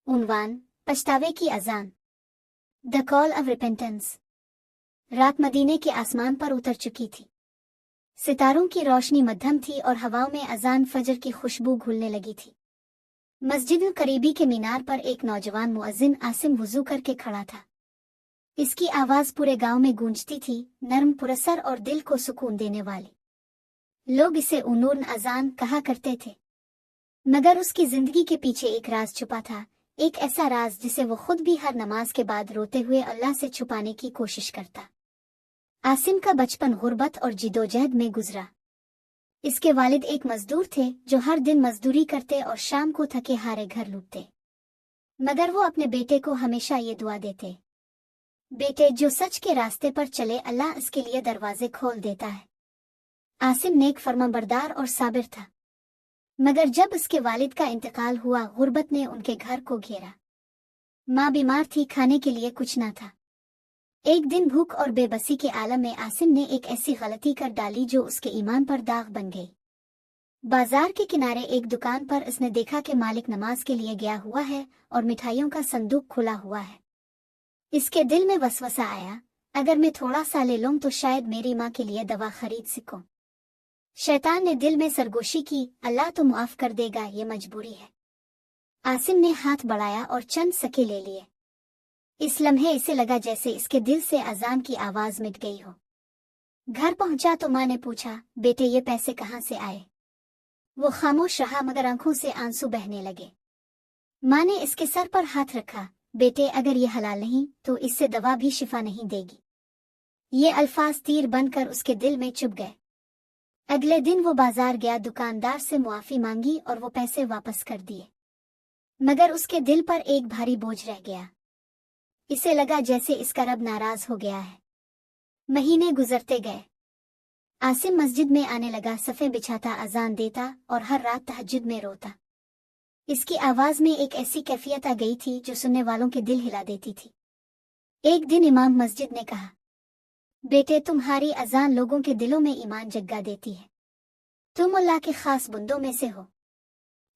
उन्वान, पछतावे की अजान। The call of repentance. रात मदीने के आसमान पर उतर चुकी थी। सितारों की रोशनी मध्यम थी और हवाओं में अजान फजर की खुशबू घुलने लगी थी। मस्जिद करीबी के मीनार पर एक नौजवान मुअज्जिन आसिम वुजू करके खड़ा था। इसकी आवाज पूरे गांव में गूंजती थी, नरम पुरस्सर और दिल को सुकून देने वाली। लोग इसे उनून अजान कहा करते थे, मगर उसकी जिंदगी के पीछे एक राज छुपा था, एक ऐसा राज जिसे वो खुद भी हर नमाज के बाद रोते हुए अल्लाह से छुपाने की कोशिश करता। आसिम का बचपन गुर्बत और जिदोजहद में गुजरा। इसके वालिद एक मजदूर थे जो हर दिन मजदूरी करते और शाम को थके हारे घर लौटते। मगर वो अपने बेटे को हमेशा ये दुआ देते, बेटे जो सच के रास्ते पर चले अल्लाह इसके लिए दरवाजे खोल देता है। आसिम नेक फरमाबरदार और साबिर था, मगर जब उसके वालिद का इंतकाल हुआ गुर्बत ने उनके घर को घेरा। माँ बीमार थी, खाने के लिए कुछ न था। एक दिन भूख और बेबसी के आलम में आसिम ने एक ऐसी गलती कर डाली जो उसके ईमान पर दाग बन गई। बाजार के किनारे एक दुकान पर उसने देखा कि मालिक नमाज के लिए गया हुआ है और मिठाइयों का संदूक खुला हुआ है। इसके दिल में वसवसा आया, अगर मैं थोड़ा सा ले लूं तो शायद मेरी माँ के लिए दवा खरीद सकूं। शैतान ने दिल में सरगोशी की, अल्लाह तो माफ कर देगा, ये मजबूरी है। आसिम ने हाथ बढ़ाया और चंद सके ले लिए। इस लम्हे इसे लगा जैसे इसके दिल से अजान की आवाज मिट गई हो। घर पहुंचा तो माँ ने पूछा, बेटे ये पैसे कहाँ से आए? वो खामोश रहा, मगर आंखों से आंसू बहने लगे। माँ ने इसके सर पर हाथ रखा, बेटे अगर ये हलाल नहीं तो इससे दवा भी शिफा नहीं देगी। ये अल्फाज तीर बनकर उसके दिल में चुभ गए। अगले दिन वो बाजार गया, दुकानदार से मुआफी मांगी और वो पैसे वापस कर दिए। मगर उसके दिल पर एक भारी बोझ रह गया। इसे लगा जैसे इसका रब नाराज हो गया है। महीने गुजरते गए। आसिम मस्जिद में आने लगा, सफ़े बिछाता, अजान देता और हर रात तहज्जुद में रोता। इसकी आवाज में एक ऐसी कैफियत आ गई थी जो सुनने वालों के दिल हिला देती थी। एक दिन इमाम मस्जिद ने कहा, बेटे तुम्हारी अजान लोगों के दिलों में ईमान जगा देती है, तुम अल्लाह के खास बंदों में से हो।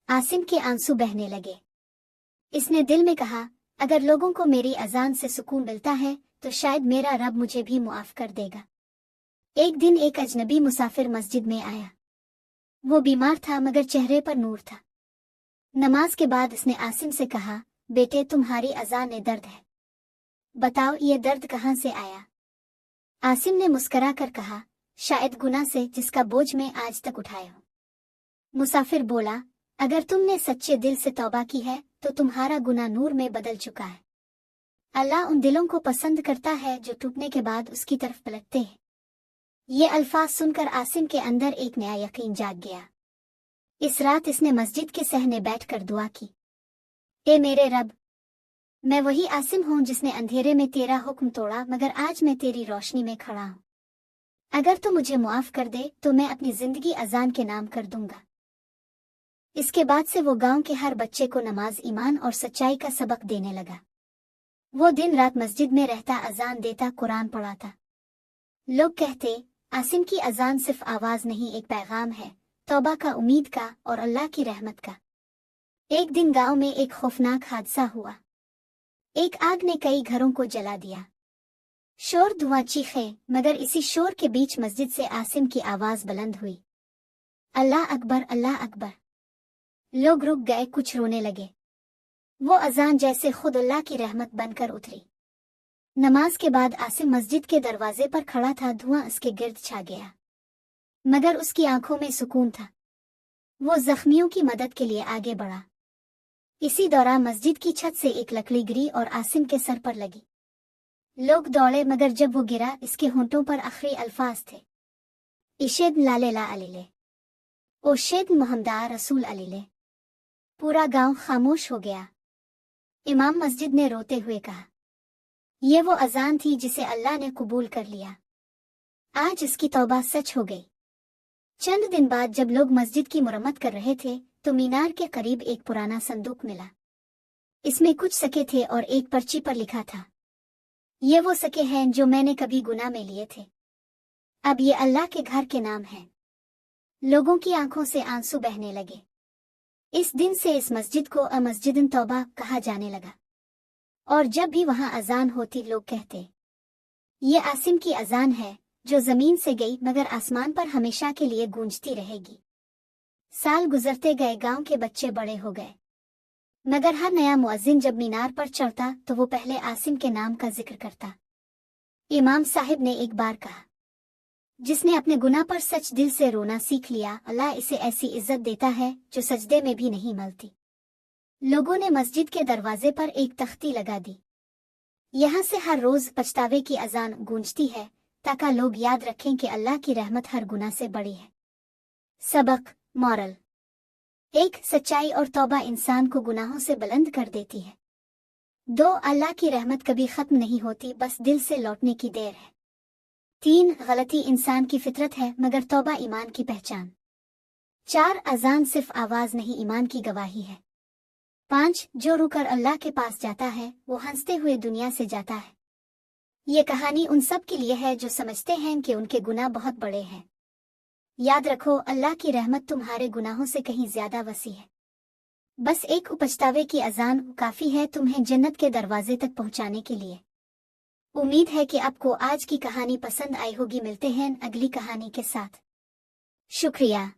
आसिम के आंसू बहने लगे। इसने दिल में कहा, अगर लोगों को मेरी अजान से सुकून मिलता है तो शायद मेरा रब मुझे भी मुआफ कर देगा। एक दिन एक अजनबी मुसाफिर मस्जिद में आया। वो बीमार था मगर चेहरे पर नूर था। नमाज के बाद उसने आसिम से कहा, बेटे तुम्हारी अजान में दर्द है, बताओ ये दर्द कहाँ से आया? आसिम ने मुस्करा कर कहा, शायद गुनाह से जिसका बोझ मैं आज तक उठाया हूँ। मुसाफिर बोला, अगर तुमने सच्चे दिल से तौबा की है तो तुम्हारा गुनाह नूर में बदल चुका है। अल्लाह उन दिलों को पसंद करता है जो टूटने के बाद उसकी तरफ पलटते हैं। ये अल्फाज सुनकर आसिम के अंदर एक नया यकीन जाग गया। इस रात इसने मस्जिद के सहने बैठकर दुआ की, ए मेरे रब, मैं वही आसिम हूँ जिसने अंधेरे में तेरा हुक्म तोड़ा, मगर आज मैं तेरी रोशनी में खड़ा हूँ। अगर तू मुझे मुआफ कर दे तो मैं अपनी जिंदगी अजान के नाम कर दूंगा। इसके बाद से वो गांव के हर बच्चे को नमाज, ईमान और सच्चाई का सबक देने लगा। वो दिन रात मस्जिद में रहता, अजान देता, कुरान पढ़ाता। लोग कहते, आसिम की अजान सिर्फ आवाज नहीं, एक पैगाम है, तौबा का, उम्मीद का और अल्लाह की रहमत का। एक दिन गांव में एक खौफनाक हादसा हुआ। एक आग ने कई घरों को जला दिया। शोर, धुआं, चीखें, मगर इसी शोर के बीच मस्जिद से आसिम की आवाज बुलंद हुई, अल्लाह अकबर, अल्लाह अकबर। लोग रुक गए, कुछ रोने लगे। वो अजान जैसे खुद अल्लाह की रहमत बनकर उतरी। नमाज के बाद आसिम मस्जिद के दरवाजे पर खड़ा था, धुआं उसके गिर्द छा गया, मगर उसकी आंखों में सुकून था। वो जख्मियों की मदद के लिए आगे बढ़ा। इसी दौरान मस्जिद की छत से एक लकड़ी गिरी और आसिम के सर पर लगी। लोग दौड़े, मगर जब वो गिरा इसके होंठों पर आखिरी अल्फाज थे, इशेद लाले ला अलीले, ओ शेद मोहम्मदा रसूल अलीले। पूरा गांव खामोश हो गया। इमाम मस्जिद ने रोते हुए कहा, ये वो अजान थी जिसे अल्लाह ने कबूल कर लिया। आज इसकी तौबा सच हो गई। चंद दिन बाद जब लोग मस्जिद की मुरम्मत कर रहे थे तो मीनार के करीब एक पुराना संदूक मिला। इसमें कुछ सके थे और एक पर्ची पर लिखा था, ये वो सके हैं जो मैंने कभी गुनाह में लिए थे, अब ये अल्लाह के घर के नाम हैं। लोगों की आंखों से आंसू बहने लगे। इस दिन से इस मस्जिद को मस्जिद तौबा कहा जाने लगा, और जब भी वहां अजान होती लोग कहते, ये आसिम की अजान है जो जमीन से गई मगर आसमान पर हमेशा के लिए गूंजती रहेगी। साल गुजरते गए, गांव के बच्चे बड़े हो गए, मगर हर नया मुअज्जिन जब मीनार पर चढ़ता तो वो पहले आसिम के नाम का जिक्र करता। इमाम साहिब ने एक बार कहा, जिसने अपने गुनाह पर सच दिल से रोना सीख लिया, अल्लाह इसे ऐसी इज्जत देता है जो सजदे में भी नहीं मलती। लोगों ने मस्जिद के दरवाजे पर एक तख्ती लगा दी। यहाँ से हर रोज पछतावे की अजान गूंजती है ताकि लोग याद रखें कि अल्लाह की रहमत हर गुनाह से बड़ी है। सबक मॉरल, एक, सच्चाई और तौबा इंसान को गुनाहों से बुलंद कर देती है। 2, अल्लाह की रहमत कभी खत्म नहीं होती, बस दिल से लौटने की देर है। 3, गलती इंसान की फितरत है मगर तौबा ईमान की पहचान। 4, अजान सिर्फ आवाज नहीं ईमान की गवाही है। 5, जो रुकर अल्लाह के पास जाता है वो हंसते हुए दुनिया से जाता है। ये कहानी उन सब के लिए है जो समझते हैं कि उनके गुनाह बहुत बड़े हैं। याद रखो, अल्लाह की रहमत तुम्हारे गुनाहों से कहीं ज्यादा वसी है। बस एक पछतावे की अजान काफी है तुम्हें जन्नत के दरवाजे तक पहुंचाने के लिए। उम्मीद है कि आपको आज की कहानी पसंद आई होगी। मिलते हैं अगली कहानी के साथ। शुक्रिया।